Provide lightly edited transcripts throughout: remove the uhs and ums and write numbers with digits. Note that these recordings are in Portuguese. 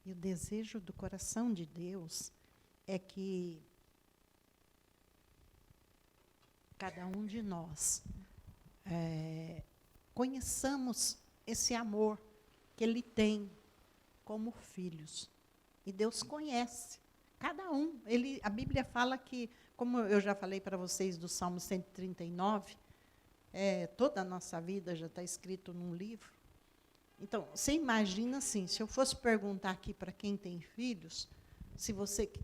E o desejo do coração de Deus é que cada um de nós conheçamos esse amor que Ele tem como filhos. E Deus conhece cada um. A Bíblia fala que, como eu já falei para vocês do Salmo 139, toda a nossa vida já está escrito num livro. Então, você imagina assim, se eu fosse perguntar aqui para quem tem filhos,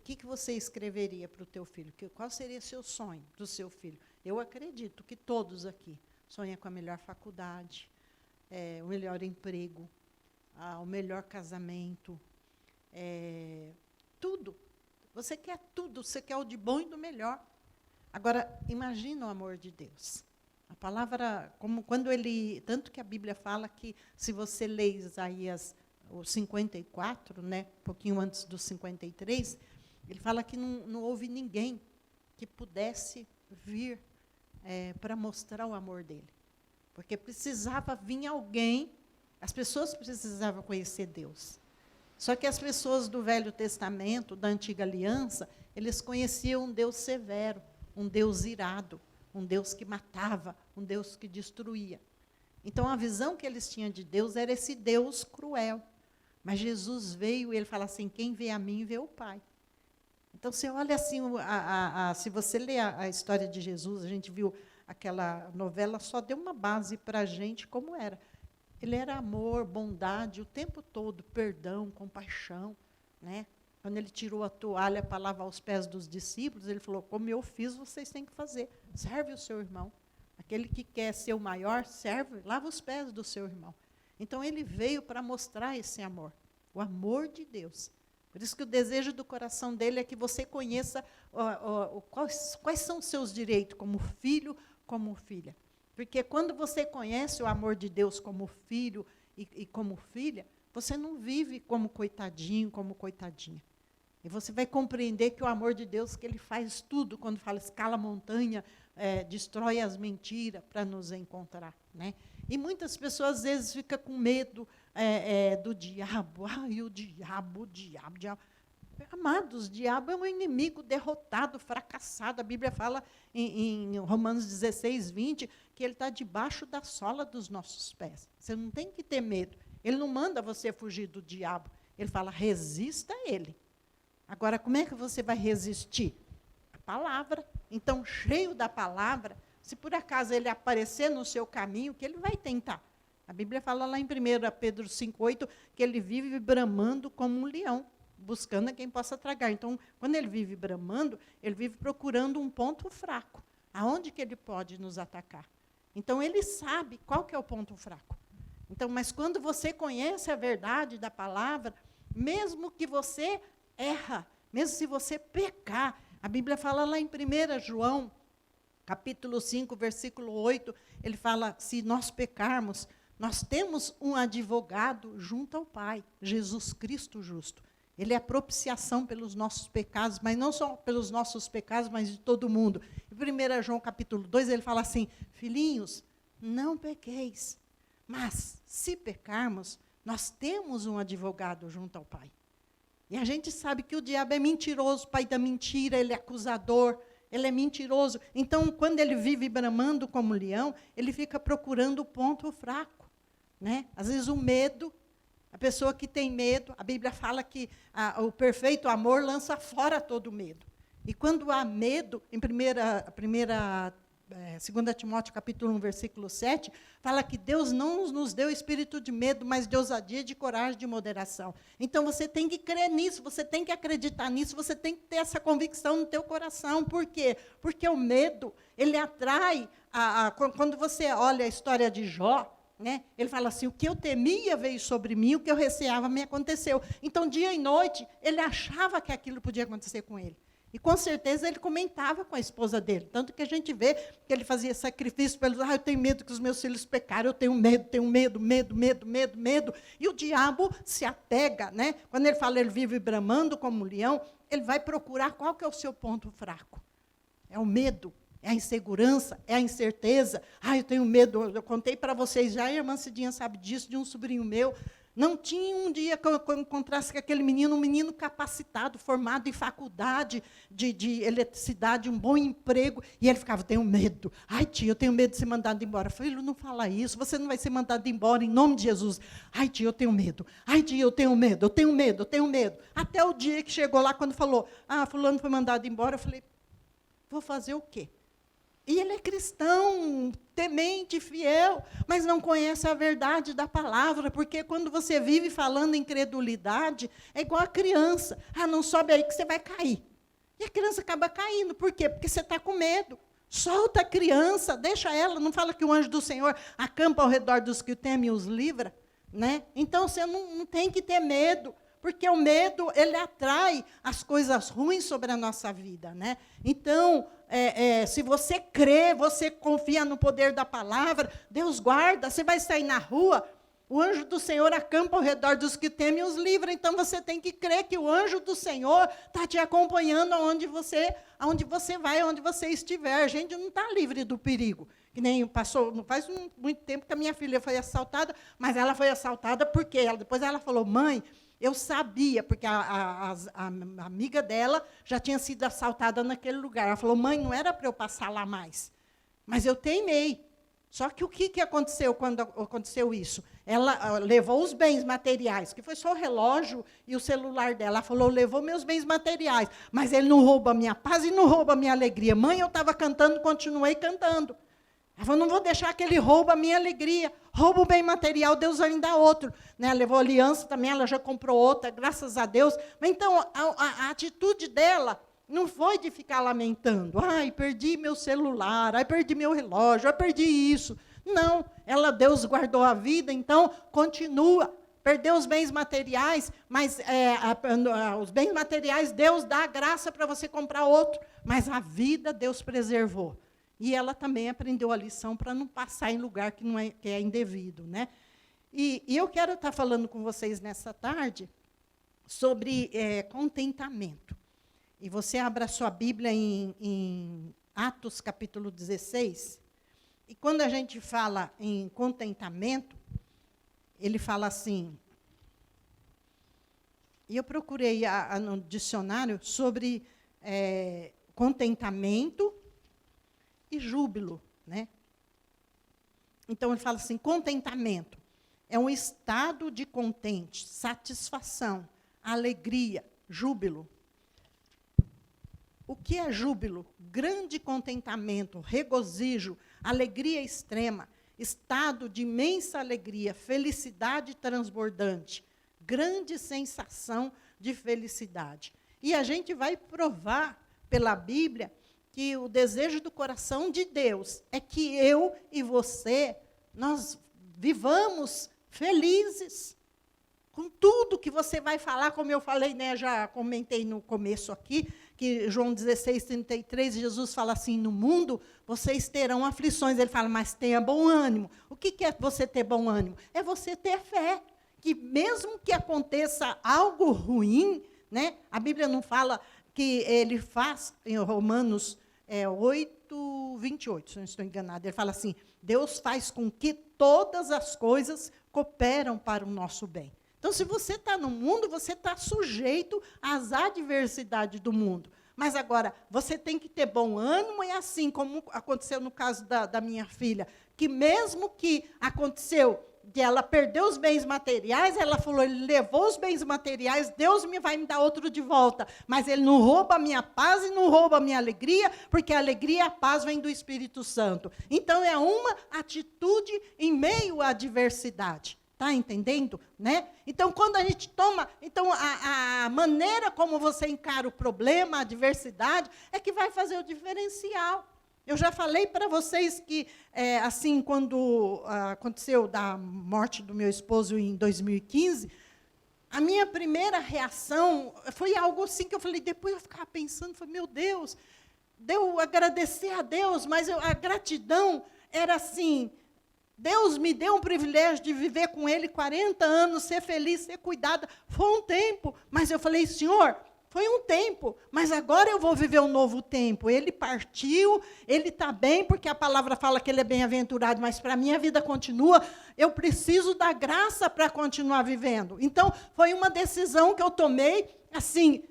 que você escreveria para o teu filho? Qual seria seu sonho para o seu filho? Eu acredito que todos aqui sonham com a melhor faculdade, o melhor emprego, o melhor casamento, tudo. Você quer tudo, você quer o de bom e do melhor. Agora, imagina o amor de Deus. A palavra, tanto que a Bíblia fala que, se você lê Isaías o 54, né, um pouquinho antes do 53, ele fala que não houve ninguém que pudesse vir para mostrar o amor dele. Porque precisava vir alguém, as pessoas precisavam conhecer Deus. Só que as pessoas do Velho Testamento, da Antiga Aliança, eles conheciam um Deus severo, um Deus irado, um Deus que matava, um Deus que destruía. Então, a visão que eles tinham de Deus era esse Deus cruel. Mas Jesus veio e ele fala assim, quem vê a mim, vê o Pai. Então, você olha assim, se você lê a história de Jesus, a gente viu aquela novela, só deu uma base para a gente como era. Ele era amor, bondade, o tempo todo, perdão, compaixão, né? Quando ele tirou a toalha para lavar os pés dos discípulos, ele falou, como eu fiz, vocês têm que fazer. Serve o seu irmão. Aquele que quer ser o maior, serve, lava os pés do seu irmão. Então, ele veio para mostrar esse amor, o amor de Deus. Por isso que o desejo do coração dele é que você conheça quais são os seus direitos como filho, como filha. Porque quando você conhece o amor de Deus como filho e como filha, você não vive como coitadinho, como coitadinha. E você vai compreender que o amor de Deus, que Ele faz tudo, quando fala escala a montanha, destrói as mentiras para nos encontrar. Né? E muitas pessoas, às vezes, ficam com medo do diabo. Ai, o diabo. Amados, o diabo é um inimigo derrotado, fracassado. A Bíblia fala em Romanos 16, 20, que ele está debaixo da sola dos nossos pés. Você não tem que ter medo. Ele não manda você fugir do diabo. Ele fala, resista a ele. Agora, como é que você vai resistir? A palavra. Então, cheio da palavra, se por acaso ele aparecer no seu caminho, que ele vai tentar. A Bíblia fala lá em 1 Pedro 5,8, que ele vive bramando como um leão, buscando a quem possa tragar. Então, quando ele vive bramando, ele vive procurando um ponto fraco. Aonde que ele pode nos atacar? Então, ele sabe qual que é o ponto fraco. Então, mas quando você conhece a verdade da palavra, mesmo que você erra, mesmo se você pecar, a Bíblia fala lá em 1 João, capítulo 5, versículo 8, ele fala, se nós pecarmos, nós temos um advogado junto ao Pai, Jesus Cristo justo. Ele é a propiciação pelos nossos pecados, mas não só pelos nossos pecados, mas de todo mundo. Em 1 João capítulo 2, ele fala assim, filhinhos, não pequeis, mas se pecarmos, nós temos um advogado junto ao Pai. E a gente sabe que o diabo é mentiroso, pai da mentira, ele é acusador, ele é mentiroso. Então, quando ele vive bramando como leão, ele fica procurando o ponto fraco. Né? Às vezes o medo, a pessoa que tem medo, a Bíblia fala que o perfeito amor lança fora todo medo. E quando há medo, em 2 Timóteo capítulo 1, versículo 7, fala que Deus não nos deu espírito de medo, mas de ousadia, de coragem, de moderação. Então, você tem que crer nisso, você tem que acreditar nisso, você tem que ter essa convicção no teu coração. Por quê? Porque o medo, ele atrai, quando você olha a história de Jó, né, ele fala assim, o que eu temia veio sobre mim, o que eu receava me aconteceu. Então, dia e noite, ele achava que aquilo podia acontecer com ele. E, com certeza, ele comentava com a esposa dele. Tanto que a gente vê que ele fazia sacrifício pelos... eu tenho medo que os meus filhos pecarem, eu tenho medo. E o diabo se apega, né? Quando ele fala, ele vive bramando como um leão, ele vai procurar qual que é o seu ponto fraco. É o medo, é a insegurança, é a incerteza. Eu tenho medo. Eu contei para vocês já, a irmã Cidinha sabe disso, de um sobrinho meu. Não tinha um dia que eu encontrasse com aquele menino, um menino capacitado, formado em faculdade de eletricidade, um bom emprego, e ele ficava, tenho medo. Ai, tia, eu tenho medo de ser mandado embora. Eu falei, filho, não fala isso, você não vai ser mandado embora em nome de Jesus. Ai, tia, eu tenho medo. Ai, tia, eu tenho medo, eu tenho medo, eu tenho medo. Até o dia que chegou lá, quando falou, fulano foi mandado embora, eu falei, vou fazer o quê? E ele é cristão, temente, fiel, mas não conhece a verdade da palavra, porque quando você vive falando incredulidade, é igual a criança. Não sobe aí que você vai cair. E a criança acaba caindo. Por quê? Porque você está com medo. Solta a criança, deixa ela. Não fala que o anjo do Senhor acampa ao redor dos que o temem e os livra? Né? Então, você não tem que ter medo. Porque o medo, ele atrai as coisas ruins sobre a nossa vida. Né? Então, se você crê, você confia no poder da palavra, Deus guarda, você vai sair na rua, o anjo do Senhor acampa ao redor dos que temem e os livra. Então, você tem que crer que o anjo do Senhor está te acompanhando aonde você vai, aonde você estiver. A gente não está livre do perigo. Que nem passou, não faz muito tempo que a minha filha foi assaltada, mas ela foi assaltada porque depois ela falou, mãe, eu sabia, porque a amiga dela já tinha sido assaltada naquele lugar. Ela falou, mãe, não era para eu passar lá mais. Mas eu teimei. Só que o que aconteceu quando aconteceu isso? Ela levou os bens materiais, que foi só o relógio e o celular dela. Ela falou, levou meus bens materiais, mas ele não rouba a minha paz e não rouba a minha alegria. Mãe, eu estava cantando, continuei cantando. Ela falou, não vou deixar que ele rouba a minha alegria. Rouba o bem material, Deus vai me dar outro. Né? Levou aliança também, ela já comprou outra, graças a Deus. Mas, então, a atitude dela não foi de ficar lamentando. Ai, perdi meu celular, ai, perdi meu relógio, ai, perdi isso. Não, Deus guardou a vida, então, continua. Perdeu os bens materiais, mas os bens materiais, Deus dá a graça para você comprar outro. Mas a vida, Deus preservou. E ela também aprendeu a lição para não passar em lugar que é indevido. Né? E eu quero estar falando com vocês nessa tarde sobre contentamento. E você abra a sua Bíblia em Atos, capítulo 16. E quando a gente fala em contentamento, ele fala assim... E eu procurei no dicionário sobre contentamento e júbilo, né? Então, ele fala assim, contentamento é um estado de contente, satisfação, alegria, júbilo. O que é júbilo? Grande contentamento, regozijo, alegria extrema, estado de imensa alegria, felicidade transbordante, grande sensação de felicidade. E a gente vai provar pela Bíblia que o desejo do coração de Deus é que eu e você, nós vivamos felizes. Com tudo que você vai falar, como eu falei, né, já comentei no começo aqui, que João 16, 33, Jesus fala assim, no mundo vocês terão aflições. Ele fala, mas tenha bom ânimo. O que é você ter bom ânimo? É você ter fé. Que mesmo que aconteça algo ruim, né, a Bíblia não fala que ele faz, em Romanos 8, 28, se não estou enganada, ele fala assim, Deus faz com que todas as coisas cooperam para o nosso bem. Então, se você está no mundo, você está sujeito às adversidades do mundo. Mas agora, você tem que ter bom ânimo, e assim como aconteceu no caso da minha filha, que mesmo que aconteceu de ela perder os bens materiais, ela falou, ele levou os bens materiais, Deus vai me dar outro de volta. Mas ele não rouba a minha paz e não rouba a minha alegria, porque a alegria e a paz vêm do Espírito Santo. Então, é uma atitude em meio à adversidade. Está entendendo? Né? Então, quando a gente toma... Então, a maneira como você encara o problema, a adversidade, é que vai fazer o diferencial. Eu já falei para vocês que, assim, quando aconteceu da morte do meu esposo em 2015, a minha primeira reação foi algo assim que eu falei, depois eu ficava pensando, falei, meu Deus, deu agradecer a Deus, mas a gratidão era assim, Deus me deu um privilégio de viver com ele 40 anos, ser feliz, ser cuidada. Foi um tempo, mas eu falei, Senhor, foi um tempo, mas agora eu vou viver um novo tempo. Ele partiu, ele está bem, porque a palavra fala que ele é bem-aventurado, mas para mim a vida continua. Eu preciso da graça para continuar vivendo. Então, foi uma decisão que eu tomei, assim,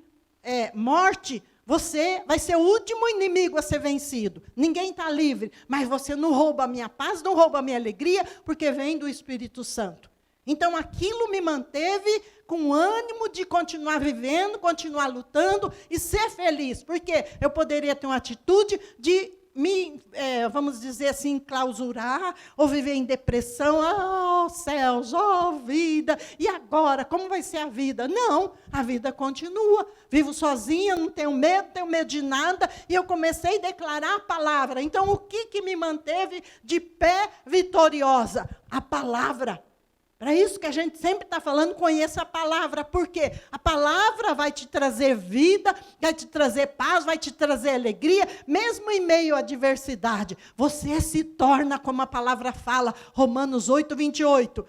morte, você vai ser o último inimigo a ser vencido. Ninguém está livre, mas você não rouba a minha paz, não rouba a minha alegria, porque vem do Espírito Santo. Então, aquilo me manteve com ânimo de continuar vivendo, continuar lutando e ser feliz. Porque eu poderia ter uma atitude de me, vamos dizer assim, clausurar, ou viver em depressão. Oh, céus, oh, vida, e agora? Como vai ser a vida? Não, a vida continua. Vivo sozinha, não tenho medo de nada, e eu comecei a declarar a palavra. Então, o que me manteve de pé vitoriosa? A palavra. Para isso que a gente sempre está falando, conheça a palavra. Por quê? A palavra vai te trazer vida, vai te trazer paz, vai te trazer alegria, mesmo em meio à adversidade. Você se torna, como a palavra fala, Romanos 8, 28.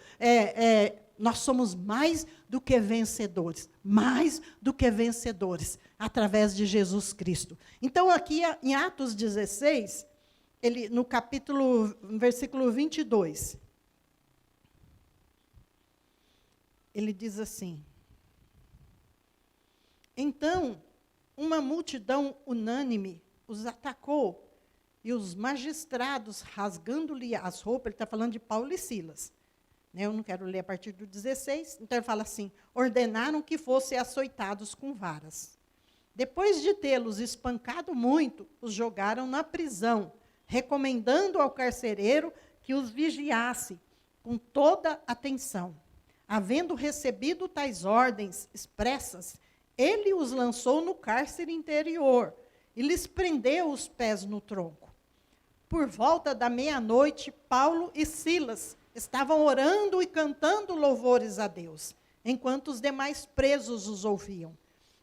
Nós somos mais do que vencedores. Mais do que vencedores, através de Jesus Cristo. Então, aqui em Atos 16, no versículo 22... ele diz assim: então, uma multidão unânime os atacou, e os magistrados, rasgando-lhe as roupas, ele está falando de Paulo e Silas, né? Eu não quero ler a partir do 16, então ele fala assim: ordenaram que fossem açoitados com varas. Depois de tê-los espancado muito, os jogaram na prisão, recomendando ao carcereiro que os vigiasse com toda atenção. Havendo recebido tais ordens expressas, ele os lançou no cárcere interior e lhes prendeu os pés no tronco. Por volta da meia-noite, Paulo e Silas estavam orando e cantando louvores a Deus, enquanto os demais presos os ouviam.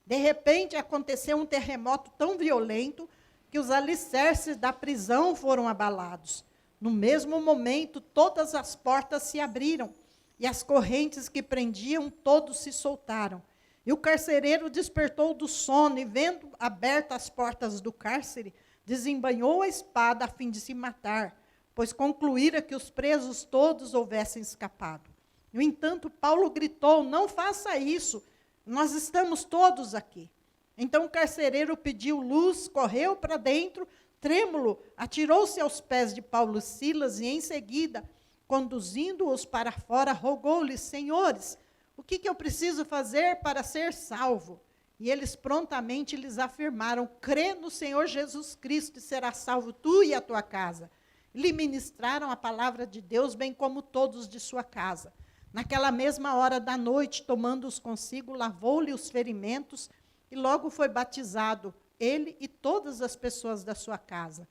De repente, aconteceu um terremoto tão violento que os alicerces da prisão foram abalados. No mesmo momento, todas as portas se abriram, e as correntes que prendiam todos se soltaram. E o carcereiro despertou do sono e, vendo abertas as portas do cárcere, desembainhou a espada a fim de se matar, pois concluíra que os presos todos houvessem escapado. No entanto, Paulo gritou: não faça isso, nós estamos todos aqui. Então o carcereiro pediu luz, correu para dentro, trêmulo, atirou-se aos pés de Paulo e Silas e, em seguida, conduzindo-os para fora, rogou-lhes: senhores, o que eu preciso fazer para ser salvo? E eles prontamente lhes afirmaram: crê no Senhor Jesus Cristo e serás salvo tu e a tua casa. Lhe ministraram a palavra de Deus, bem como todos de sua casa. Naquela mesma hora da noite, tomando-os consigo, lavou-lhe os ferimentos e logo foi batizado, ele e todas as pessoas da sua casa.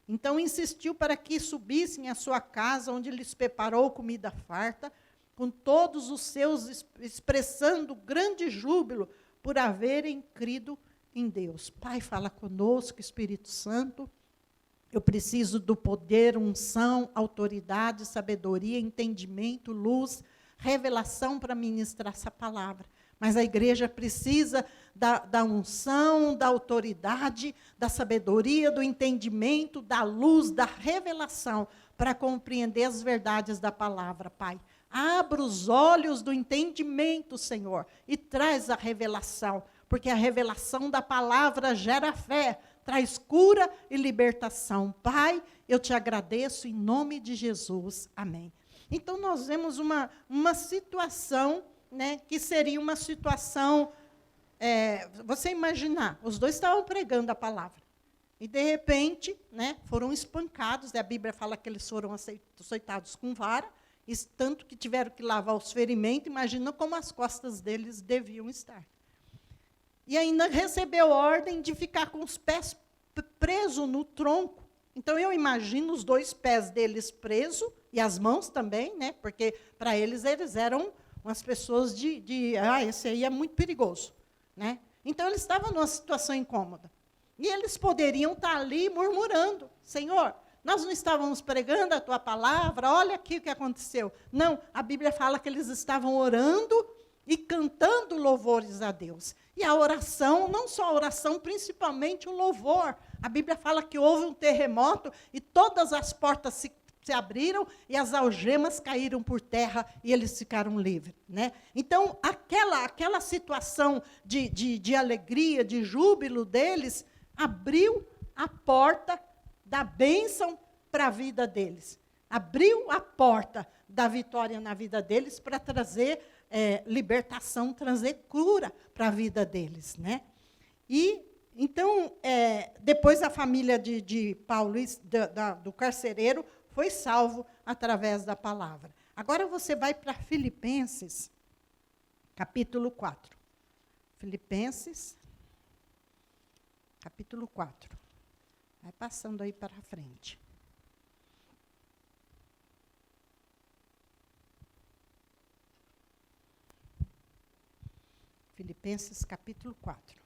Então insistiu para que subissem à sua casa, onde lhes preparou comida farta, com todos os seus, expressando grande júbilo por haverem crido em Deus. Pai, fala conosco, Espírito Santo. Eu preciso do poder, unção, autoridade, sabedoria, entendimento, luz, revelação para ministrar essa palavra. Mas a igreja precisa da unção, da autoridade, da sabedoria, do entendimento, da luz, da revelação, para compreender as verdades da palavra, Pai. Abra os olhos do entendimento, Senhor, e traz a revelação, porque a revelação da palavra gera fé, traz cura e libertação. Pai, eu te agradeço em nome de Jesus. Amém. Então, nós vemos uma situação, né, que seria uma situação, você imaginar, os dois estavam pregando a palavra, e de repente, né, foram espancados, a Bíblia fala que eles foram açoitados com vara, e tanto que tiveram que lavar os ferimentos, imagina como as costas deles deviam estar. E ainda recebeu ordem de ficar com os pés presos no tronco. Então, eu imagino os dois pés deles presos, e as mãos também, né, porque para eles eram umas pessoas esse aí é muito perigoso, né? Então, eles estavam numa situação incômoda. E eles poderiam estar ali murmurando: Senhor, nós não estávamos pregando a tua palavra, olha aqui o que aconteceu. Não, a Bíblia fala que eles estavam orando e cantando louvores a Deus. E a oração, não só a oração, principalmente o louvor. A Bíblia fala que houve um terremoto e todas as portas se abriram e as algemas caíram por terra e eles ficaram livres. Né? Então, aquela situação de alegria, de júbilo deles, abriu a porta da bênção para a vida deles. Abriu a porta da vitória na vida deles para trazer libertação, trazer cura para a vida deles. Né? E, então, depois a família de Paulo, do carcereiro, foi salvo através da palavra. Agora você vai para Filipenses, capítulo 4. Filipenses, capítulo 4. Vai passando aí para frente. Filipenses, capítulo 4.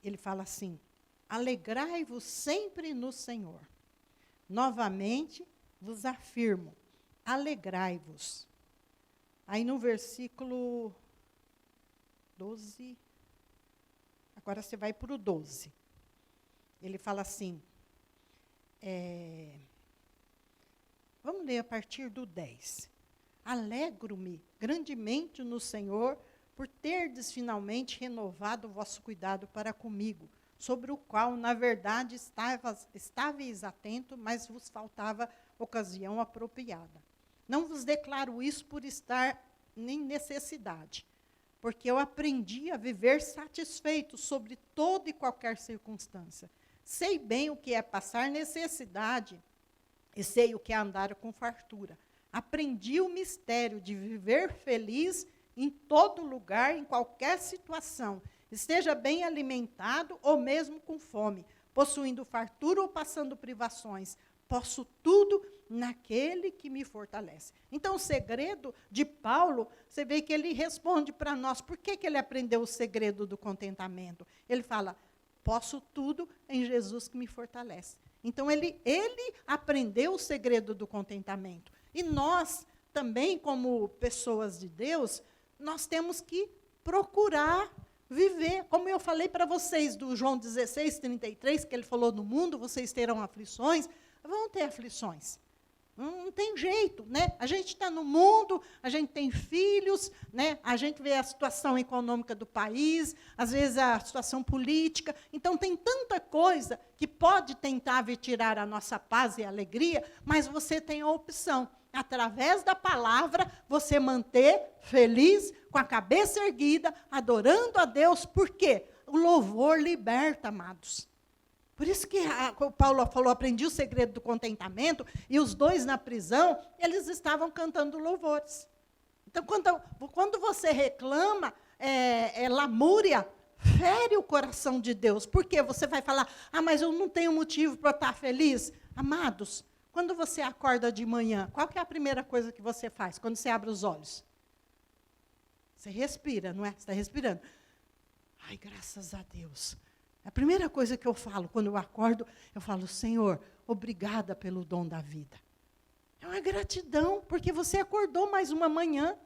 Ele fala assim: alegrai-vos sempre no Senhor. Novamente vos afirmo, alegrai-vos. Aí no versículo 12, agora você vai para o 12. Ele fala assim, vamos ler a partir do 10. Alegro-me grandemente no Senhor por terdes finalmente renovado o vosso cuidado para comigo, sobre o qual, na verdade, estáveis atento, mas vos faltava ocasião apropriada. Não vos declaro isso por estar em necessidade, porque eu aprendi a viver satisfeito sobre toda e qualquer circunstância. Sei bem o que é passar necessidade e sei o que é andar com fartura. Aprendi o mistério de viver feliz em todo lugar, em qualquer situação, esteja bem alimentado ou mesmo com fome, possuindo fartura ou passando privações. Posso tudo naquele que me fortalece. Então, o segredo de Paulo, você vê que ele responde para nós. Por que ele aprendeu o segredo do contentamento? Ele fala, posso tudo em Jesus que me fortalece. Então, ele aprendeu o segredo do contentamento. E nós, também, como pessoas de Deus, nós temos que procurar viver, como eu falei para vocês, do João 16, 33, que ele falou, no mundo vocês terão aflições, vão ter aflições. Não tem jeito, né? A gente está no mundo, a gente tem filhos, né? A gente vê a situação econômica do país, às vezes a situação política. Então, tem tanta coisa que pode tentar vir tirar a nossa paz e alegria, mas você tem a opção, através da palavra, você manter feliz, com a cabeça erguida, adorando a Deus. Por quê? O louvor liberta, amados. Por isso que o Paulo falou, aprendi o segredo do contentamento, e os dois na prisão, eles estavam cantando louvores. Então, quando você reclama, lamúria, fere o coração de Deus. Por quê? Você vai falar, mas eu não tenho motivo para estar feliz. Amados, quando você acorda de manhã, qual que é a primeira coisa que você faz, quando você abre os olhos? Você respira, não é? Você está respirando. Ai, graças a Deus. A primeira coisa que eu falo, quando eu acordo, eu falo, Senhor, obrigada pelo dom da vida. É uma gratidão, porque você acordou mais uma manhã.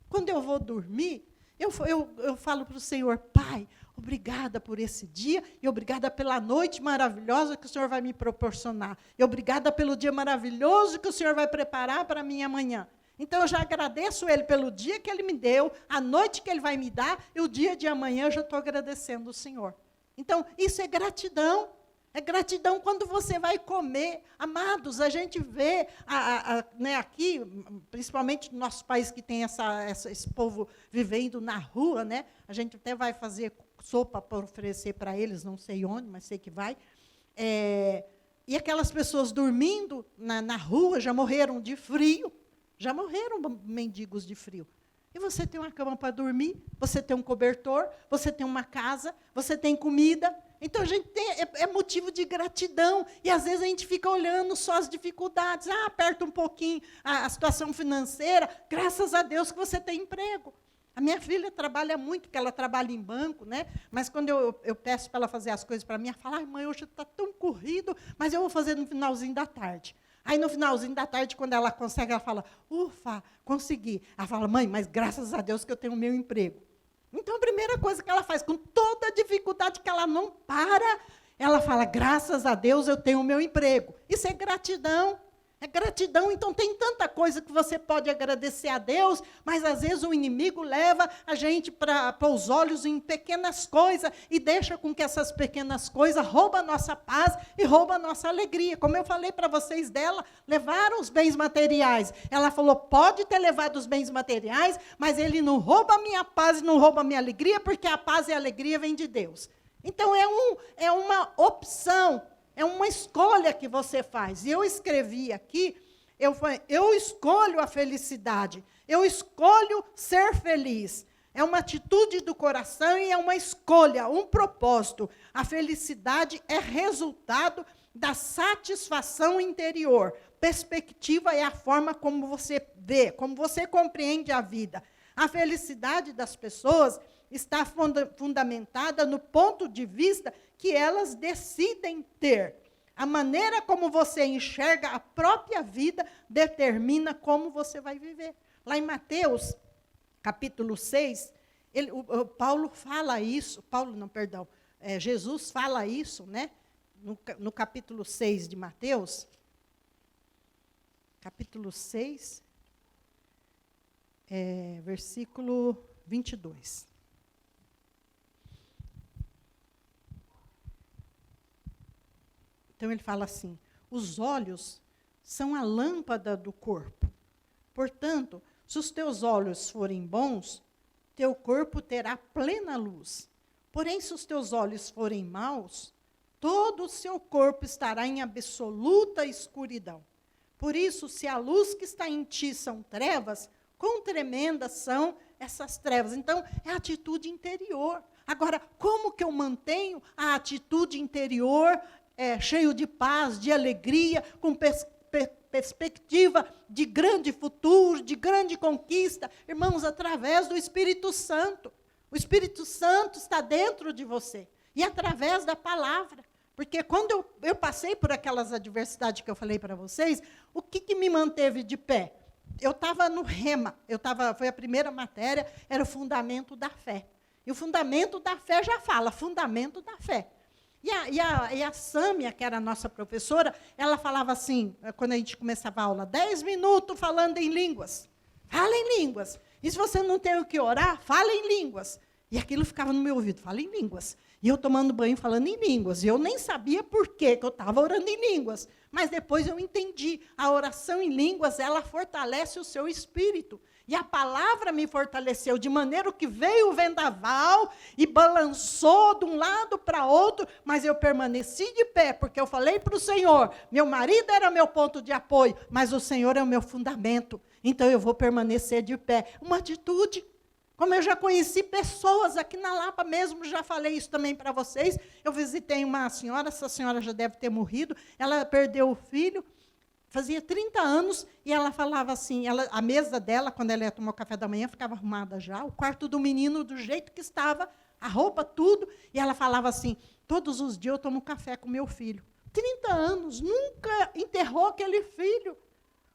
Quando eu vou dormir, eu falo para o Senhor, Pai, obrigada por esse dia, e obrigada pela noite maravilhosa que o Senhor vai me proporcionar. E obrigada pelo dia maravilhoso que o Senhor vai preparar para a minha manhã. Então, eu já agradeço Ele pelo dia que Ele me deu, a noite que Ele vai me dar, e o dia de amanhã eu já estou agradecendo o Senhor. Então, isso é gratidão. É gratidão quando você vai comer. Amados, a gente vê né, aqui, principalmente no nosso país que tem esse povo vivendo na rua, né? A gente até vai fazer sopa para oferecer para eles, não sei onde, mas sei que vai. E aquelas pessoas dormindo na rua já morreram de frio. Já morreram mendigos de frio. E você tem uma cama para dormir, você tem um cobertor, você tem uma casa, você tem comida. Então, a gente é motivo de gratidão. E, às vezes, a gente fica olhando só as dificuldades. Aperta um pouquinho a situação financeira. Graças a Deus que você tem emprego. A minha filha trabalha muito, porque ela trabalha em banco, né? Mas, quando eu peço para ela fazer as coisas para mim, ela fala, mãe, hoje está tão corrido, mas eu vou fazer no finalzinho da tarde. Aí, no finalzinho da tarde, quando ela consegue, ela fala, ufa, consegui. Ela fala, mãe, mas graças a Deus que eu tenho o meu emprego. Então, a primeira coisa que ela faz, com toda a dificuldade que ela não para, ela fala, graças a Deus eu tenho o meu emprego. Isso é gratidão. É gratidão, então tem tanta coisa que você pode agradecer a Deus, mas às vezes o inimigo leva a gente para os olhos em pequenas coisas e deixa com que essas pequenas coisas roubem a nossa paz e roubem a nossa alegria. Como eu falei para vocês dela, levaram os bens materiais. Ela falou, pode ter levado os bens materiais, mas ele não rouba a minha paz e não rouba a minha alegria, porque a paz e a alegria vêm de Deus. Então é uma opção. É uma escolha que você faz. E eu escrevi aqui, eu escolho a felicidade, eu escolho ser feliz. É uma atitude do coração e é uma escolha, um propósito. A felicidade é resultado da satisfação interior. Perspectiva é a forma como você vê, como você compreende a vida. A felicidade das pessoas está fundamentada no ponto de vista que elas decidem ter. A maneira como você enxerga a própria vida determina como você vai viver. Lá em Mateus, capítulo 6, Paulo fala isso, Jesus fala isso, né? No capítulo 6 de Mateus, capítulo 6, versículo 22. Então, ele fala assim, os olhos são a lâmpada do corpo. Portanto, se os teus olhos forem bons, teu corpo terá plena luz. Porém, se os teus olhos forem maus, todo o seu corpo estará em absoluta escuridão. Por isso, se a luz que está em ti são trevas, quão tremendas são essas trevas. Então, é a atitude interior. Agora, como que eu mantenho a atitude interior cheio de paz, de alegria, com perspectiva de grande futuro, de grande conquista? Irmãos, através do Espírito Santo. O Espírito Santo está dentro de você. E através da palavra. Porque quando eu passei por aquelas adversidades que eu falei para vocês, o que me manteve de pé? Eu estava no Rema, foi a primeira matéria, era o fundamento da fé. E o fundamento da fé já fala, fundamento da fé. E a Sâmia, que era a nossa professora, ela falava assim, quando a gente começava a aula, 10 minutos falando em línguas. Fala em línguas. E se você não tem o que orar, fala em línguas. E aquilo ficava no meu ouvido, fala em línguas. E eu tomando banho falando em línguas. E eu nem sabia por que eu estava orando em línguas. Mas depois eu entendi. A oração em línguas, ela fortalece o seu espírito. E a palavra me fortaleceu, de maneira que veio o vendaval e balançou de um lado para outro, mas eu permaneci de pé, porque eu falei para o Senhor, meu marido era meu ponto de apoio, mas o Senhor é o meu fundamento, então eu vou permanecer de pé. Uma atitude, como eu já conheci pessoas aqui na Lapa mesmo, já falei isso também para vocês, eu visitei uma senhora, essa senhora já deve ter morrido, ela perdeu o filho, fazia 30 anos, e ela falava assim, a mesa dela, quando ela ia tomar o café da manhã, ficava arrumada já, o quarto do menino do jeito que estava, a roupa, tudo, e ela falava assim, todos os dias eu tomo café com meu filho. 30 anos, nunca enterrou aquele filho.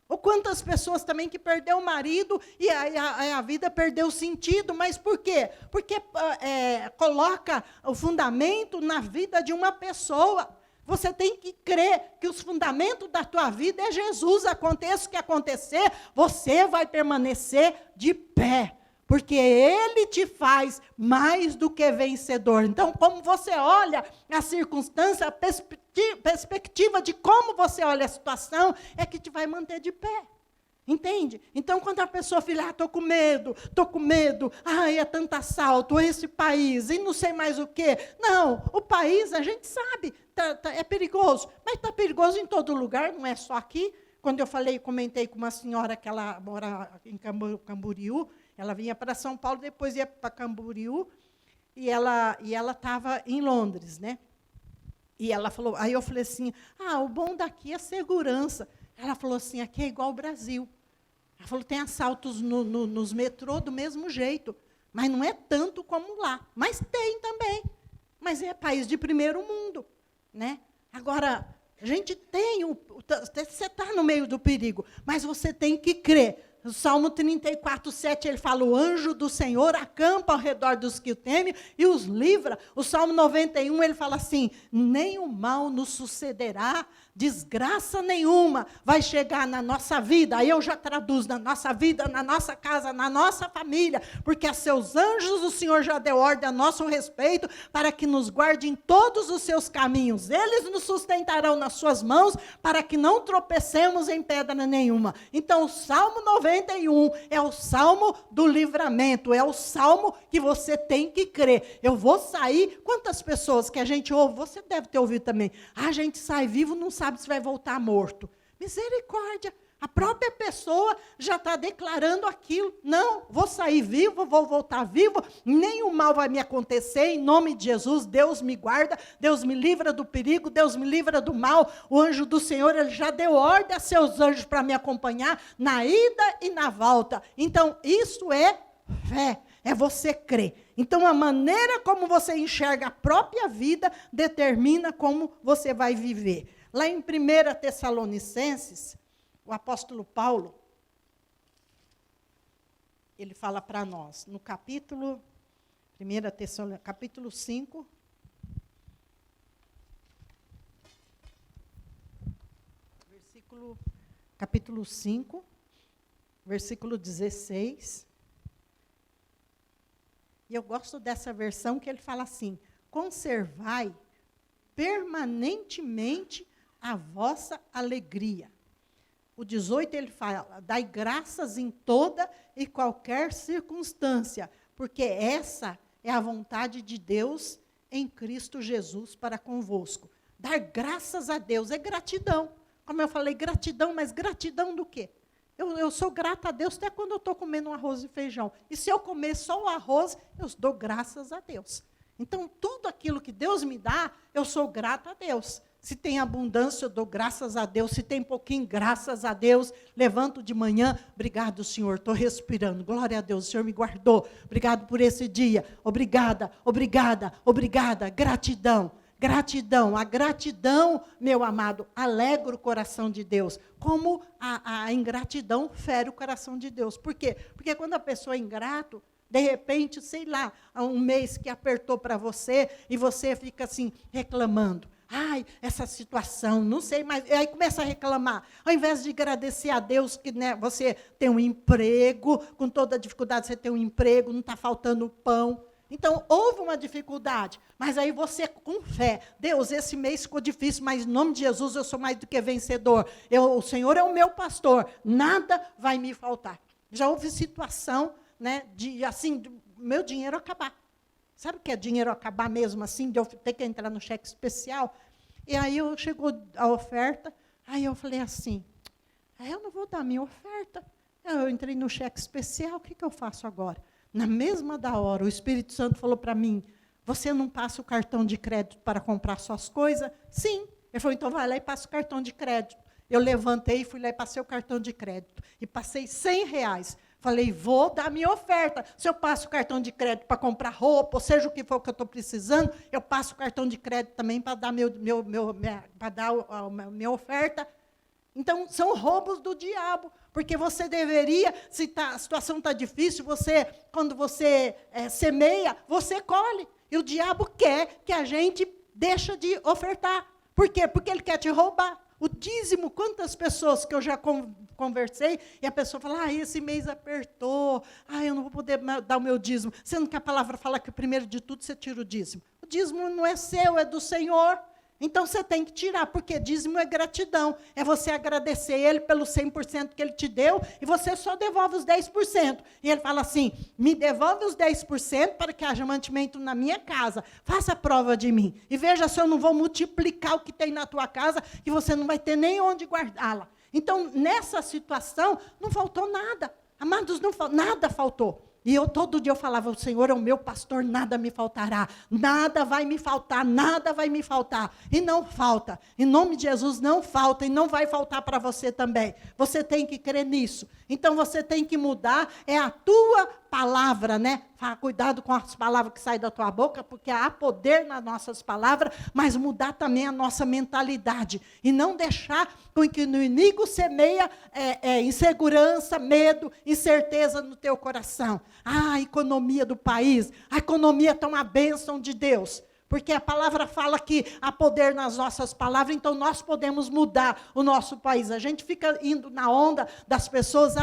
Ou quantas pessoas também que perdeu o marido e a vida perdeu o sentido, mas por quê? Porque coloca o fundamento na vida de uma pessoa. Você tem que crer que os fundamentos da tua vida é Jesus. Aconteça o que acontecer, você vai permanecer de pé. Porque Ele te faz mais do que vencedor. Então, como você olha a circunstância, a perspectiva de como você olha a situação, é que te vai manter de pé. Entende? Então, quando a pessoa fala, estou com medo, é tanto assalto, esse país, e não sei mais o quê. Não, o país, a gente sabe, é perigoso, mas está perigoso em todo lugar, não é só aqui. Quando eu comentei com uma senhora que ela mora em Camboriú, ela vinha para São Paulo, depois ia para Camboriú, e ela estava em Londres, né? E ela falou, aí eu falei assim, o bom daqui é segurança. Ela falou assim, aqui é igual ao Brasil. Ela falou, tem assaltos nos metrô do mesmo jeito, mas não é tanto como lá. Mas tem também. Mas é país de primeiro mundo, né? Agora, A gente tem, você está no meio do perigo, mas você tem que crer. O Salmo 34, 7, ele fala, o anjo do Senhor acampa ao redor dos que o temem e os livra. O Salmo 91, ele fala assim, nem o mal nos sucederá, desgraça nenhuma vai chegar na nossa vida. Aí eu já traduzo, na nossa vida, na nossa casa, na nossa família, porque a seus anjos o Senhor já deu ordem a nosso respeito, para que nos guarde em todos os seus caminhos. Eles nos sustentarão nas suas mãos, para que não tropecemos em pedra nenhuma. Então o Salmo 91 é o Salmo do livramento, é o Salmo que você tem que crer. Eu vou sair, quantas pessoas que a gente ouve, você deve ter ouvido também, a gente sai vivo, não sabe se vai voltar morto. Misericórdia, a própria pessoa já está declarando aquilo. Não, vou sair vivo, vou voltar vivo, nenhum mal vai me acontecer, em nome de Jesus, Deus me guarda, Deus me livra do perigo, Deus me livra do mal. O anjo do Senhor, ele já deu ordem a seus anjos para me acompanhar na ida e na volta. Então, isso é fé, é você crer. Então, a maneira como você enxerga a própria vida determina como você vai viver. Lá em 1 Tessalonicenses, o apóstolo Paulo, ele fala para nós, no capítulo 5, capítulo 5, versículo 16. E eu gosto dessa versão que ele fala assim, conservai permanentemente a vossa alegria. O 18 ele fala, dai graças em toda e qualquer circunstância, porque essa é a vontade de Deus em Cristo Jesus para convosco. Dar graças a Deus é gratidão. Como eu falei, gratidão, mas gratidão do quê? Eu sou grata a Deus até quando eu estou comendo um arroz e feijão. E se eu comer só o arroz, eu dou graças a Deus. Então, tudo aquilo que Deus me dá, eu sou grata a Deus. Se tem abundância, eu dou graças a Deus. Se tem pouquinho, graças a Deus. Levanto de manhã, obrigado, Senhor, estou respirando. Glória a Deus, o Senhor me guardou. Obrigado por esse dia. Obrigada, obrigada, obrigada. Gratidão, gratidão. A gratidão, meu amado, alegra o coração de Deus. Como a ingratidão fere o coração de Deus. Por quê? Porque quando a pessoa é ingrato, de repente, sei lá, há um mês que apertou para você e você fica assim, reclamando. Ai, essa situação, não sei mais. E aí começa a reclamar. Ao invés de agradecer a Deus que, né, você tem um emprego, com toda a dificuldade você tem um emprego, não está faltando pão. Então, houve uma dificuldade, mas aí você, com fé, Deus, esse mês ficou difícil, mas em nome de Jesus eu sou mais do que vencedor. O Senhor é o meu pastor, nada vai me faltar. Já houve situação, né, de assim, meu dinheiro acabar. Sabe o que é dinheiro acabar mesmo assim, de eu ter que entrar no cheque especial? E aí chegou a oferta, aí eu falei assim, eu não vou dar minha oferta. Eu entrei no cheque especial, o que eu faço agora? Na mesma da hora, o Espírito Santo falou para mim, você não passa o cartão de crédito para comprar suas coisas? Sim. Ele falou, então vai lá e passa o cartão de crédito. Eu levantei, fui lá e passei o cartão de crédito. E passei R$100. Falei, vou dar minha oferta. Se eu passo o cartão de crédito para comprar roupa, ou seja o que for que eu estou precisando, eu passo o cartão de crédito também para dar a minha oferta. Então, são roubos do diabo, porque você deveria, se a situação está difícil, quando você semeia, você colhe. E o diabo quer que a gente deixe de ofertar. Por quê? Porque ele quer te roubar. O dízimo, quantas pessoas que eu já conversei, e a pessoa fala, esse mês apertou, eu não vou poder dar o meu dízimo. Sendo que a palavra fala que primeiro de tudo você tira o dízimo. O dízimo não é seu, é do Senhor. Então você tem que tirar, porque dízimo é gratidão. É você agradecer Ele pelo 100% que Ele te deu, e você só devolve os 10%. E Ele fala assim, me devolve os 10% para que haja mantimento na minha casa. Faça a prova de mim. E veja se eu não vou multiplicar o que tem na tua casa, que você não vai ter nem onde guardá-la. Então, nessa situação, não faltou nada. Amados, nada faltou. E todo dia eu falava, o Senhor é o meu pastor, nada me faltará. Nada vai me faltar, nada vai me faltar. E não falta. Em nome de Jesus, não falta e não vai faltar para você também. Você tem que crer nisso. Então, você tem que mudar, é a tua palavra, né? Cuidado com as palavras que saem da tua boca, porque há poder nas nossas palavras, mas mudar também a nossa mentalidade. E não deixar com que no inimigo semeia insegurança, medo, incerteza no teu coração. A economia do país, a economia está uma bênção de Deus. Porque a palavra fala que há poder nas nossas palavras, então nós podemos mudar o nosso país. A gente fica indo na onda das pessoas,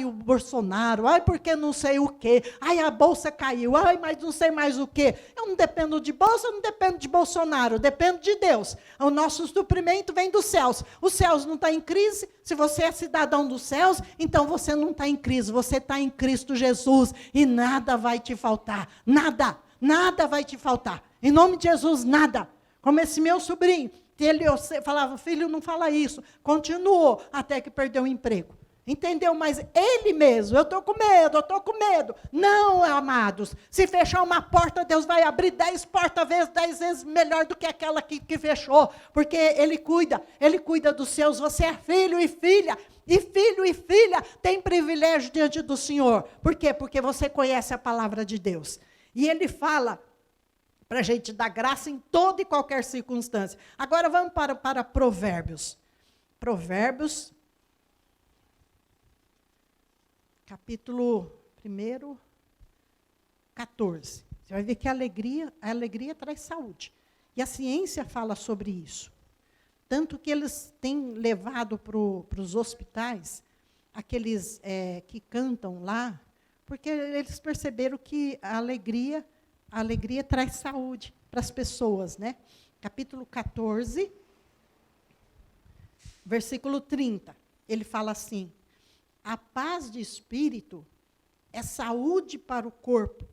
o Bolsonaro, porque não sei o quê, a bolsa caiu, mas não sei mais o quê. Eu não dependo de bolsa, eu não dependo de Bolsonaro, eu dependo de Deus. O nosso suprimento vem dos céus. Os céus não estão em crise. Se você é cidadão dos céus, então você não está em crise, você está em Cristo Jesus e nada vai te faltar, nada vai te faltar. Em nome de Jesus, nada. Como esse meu sobrinho, eu falava, filho, não fala isso. Continuou até que perdeu o emprego. Entendeu? Mas ele mesmo, eu estou com medo. Não, amados, se fechar uma porta, Deus vai abrir 10 portas, 10 vezes melhor do que aquela que fechou. Porque Ele cuida dos seus. Você é filho e filha. E filho e filha tem privilégio diante do Senhor. Por quê? Porque você conhece a palavra de Deus. E Ele fala para a gente dar graça em toda e qualquer circunstância. Agora vamos para Provérbios. Provérbios, capítulo 1, 14. Você vai ver que a alegria traz saúde. E a ciência fala sobre isso. Tanto que eles têm levado para os hospitais aqueles que cantam lá, porque eles perceberam que a alegria traz saúde para as pessoas, né? Capítulo 14, versículo 30. Ele fala assim: a paz de espírito é saúde para o corpo,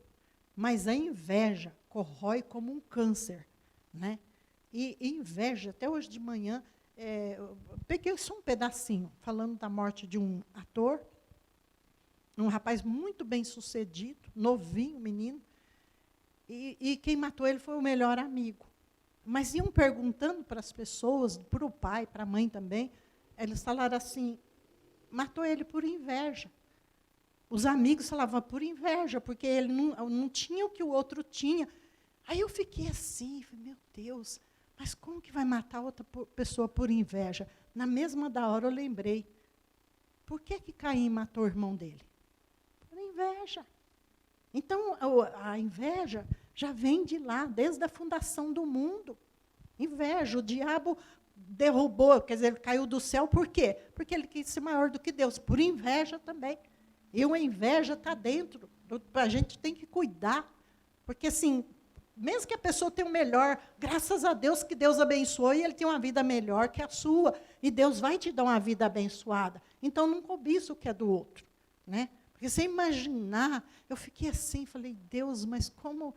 mas a inveja corrói como um câncer, né? E inveja, até hoje de manhã, eu peguei só um pedacinho, falando da morte de um ator, um rapaz muito bem sucedido, novinho, menino. E quem matou ele foi o melhor amigo. Mas iam perguntando para as pessoas, para o pai, para a mãe também, eles falaram assim, matou ele por inveja. Os amigos falavam por inveja, porque ele não tinha o que o outro tinha. Aí eu fiquei assim, falei, meu Deus, mas como que vai matar outra pessoa por inveja? Na mesma da hora eu lembrei, por que Caim matou o irmão dele? Por inveja. Então, a inveja já vem de lá, desde a fundação do mundo. Inveja, o diabo derrubou, quer dizer, ele caiu do céu, por quê? Porque ele quis ser maior do que Deus, por inveja também. E a inveja está dentro, a gente tem que cuidar, porque assim, mesmo que a pessoa tenha o melhor, graças a Deus que Deus abençoou, e ele tem uma vida melhor que a sua, e Deus vai te dar uma vida abençoada. Então, não cobiça o que é do outro, né? Porque você imaginar, eu fiquei assim, falei, Deus, mas como...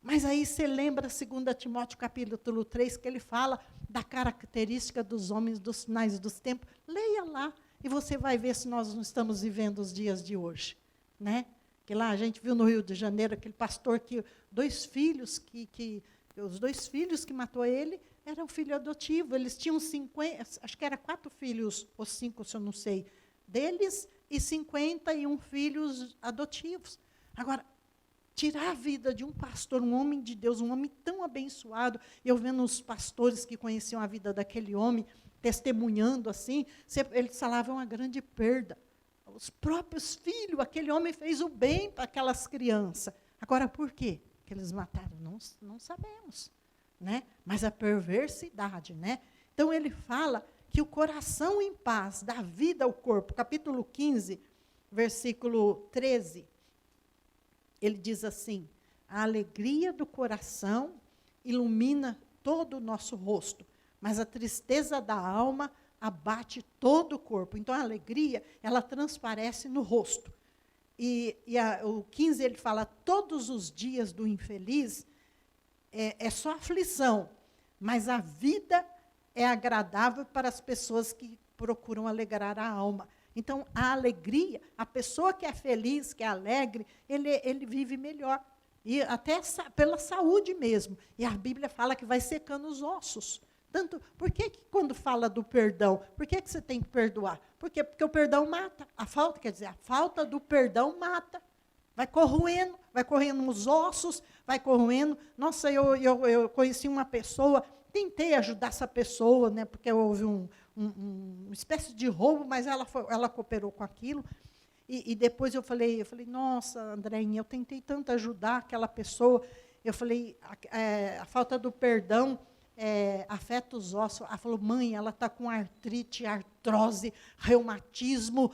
Mas aí você lembra 2 Timóteo capítulo 3, que ele fala da característica dos homens, dos sinais dos tempos. Leia lá, e você vai ver se nós não estamos vivendo os dias de hoje. Né? Que lá a gente viu no Rio de Janeiro, aquele pastor que... os dois filhos que matou ele, eram filho adotivo. Eles tinham 50, acho que era 4 filhos, ou 5, se eu não sei, deles... e 51 filhos adotivos. Agora, tirar a vida de um pastor, um homem de Deus, um homem tão abençoado, eu vendo os pastores que conheciam a vida daquele homem, testemunhando assim, eles falavam uma grande perda. Os próprios filhos, aquele homem fez o bem para aquelas crianças. Agora, por quê que eles mataram? Não sabemos. Né? Mas a perversidade. Né? Então, ele fala... que o coração em paz dá vida ao corpo. Capítulo 15, versículo 13. Ele diz assim, a alegria do coração ilumina todo o nosso rosto, mas a tristeza da alma abate todo o corpo. Então, a alegria, ela transparece no rosto. O 15, ele fala, todos os dias do infeliz é só aflição, mas a vida é agradável para as pessoas que procuram alegrar a alma. Então, a alegria, a pessoa que é feliz, que é alegre, ele vive melhor. E até pela saúde mesmo. E a Bíblia fala que vai secando os ossos. Por que quando fala do perdão, por que você tem que perdoar? Porque o perdão mata. A falta do perdão mata. vai corroendo os ossos, vai corroendo. Nossa, eu conheci uma pessoa, tentei ajudar essa pessoa, né, porque houve uma espécie de roubo, mas ela cooperou com aquilo. E depois eu falei, nossa, Andréinha, eu tentei tanto ajudar aquela pessoa. Eu falei, a falta do perdão afeta os ossos. Ela falou, mãe, ela está com artrite, artrose, reumatismo,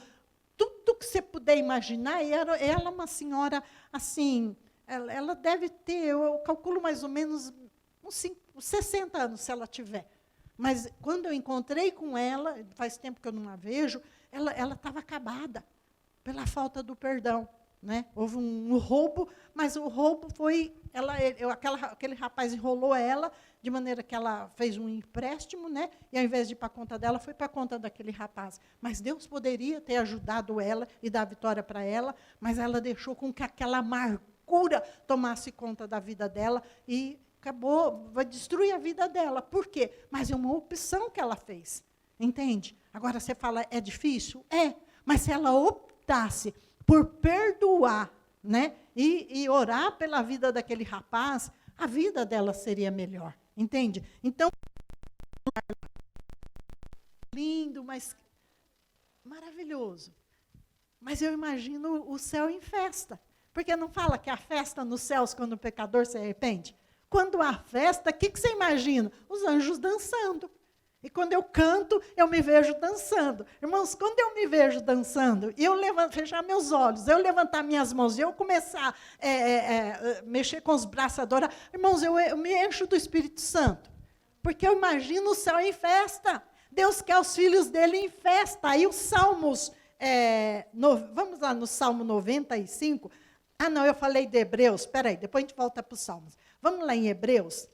tudo que você puder imaginar. E ela é uma senhora, assim, ela deve ter, eu calculo mais ou menos uns 60 anos, se ela tiver. Mas quando eu encontrei com ela, faz tempo que eu não a vejo, ela estava acabada pela falta do perdão. Né? Houve um roubo, mas o roubo foi... aquele rapaz enrolou ela, de maneira que ela fez um empréstimo, né? E ao invés de ir para a conta dela, foi para a conta daquele rapaz. Mas Deus poderia ter ajudado ela e dar vitória para ela, mas ela deixou com que aquela amargura tomasse conta da vida dela e acabou, vai destruir a vida dela. Por quê? Mas é uma opção que ela fez. Entende? Agora você fala, é difícil? É. Mas se ela optasse por perdoar, né, e orar pela vida daquele rapaz, a vida dela seria melhor, entende? Então, lindo, mas maravilhoso. Mas eu imagino o céu em festa, porque não fala que há festa nos céus quando o pecador se arrepende? Quando há festa, o que você imagina? Os anjos dançando. E quando eu canto, eu me vejo dançando. Irmãos, quando eu me vejo dançando, e eu fechar meus olhos, eu levantar minhas mãos, e eu começar a mexer com os braços, adorar, irmãos, eu me encho do Espírito Santo. Porque eu imagino o céu em festa. Deus quer os filhos dele em festa. Aí os Salmos, vamos lá no Salmo 95. Ah, não, eu falei de Hebreus. Espera aí, depois a gente volta para os Salmos. Vamos lá em Hebreus.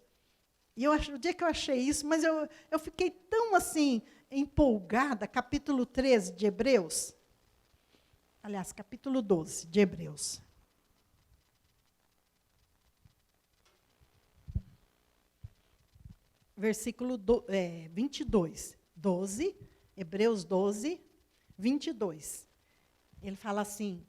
E o dia que eu achei isso, mas eu fiquei tão assim, empolgada, capítulo 13 de Hebreus. Aliás, capítulo 12 de Hebreus. Versículo 22. 12, Hebreus 12, 22. Ele fala assim,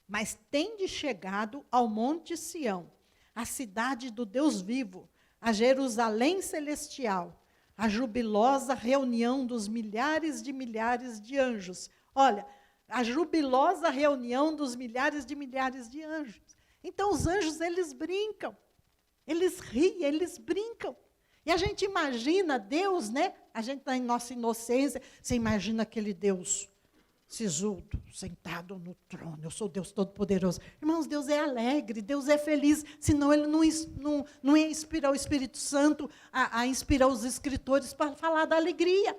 mas tende chegado ao monte Sião, a cidade do Deus vivo, a Jerusalém celestial, a jubilosa reunião dos milhares de anjos. Olha, a jubilosa reunião dos milhares de anjos. Então, os anjos, eles brincam, eles riem, eles brincam. E a gente imagina Deus, né? A gente está em nossa inocência, você imagina aquele Deus sisudo, sentado no trono, eu sou Deus Todo-Poderoso. Irmãos, Deus é alegre, Deus é feliz, senão Ele não ia inspirar o Espírito Santo, a inspirar os escritores para falar da alegria.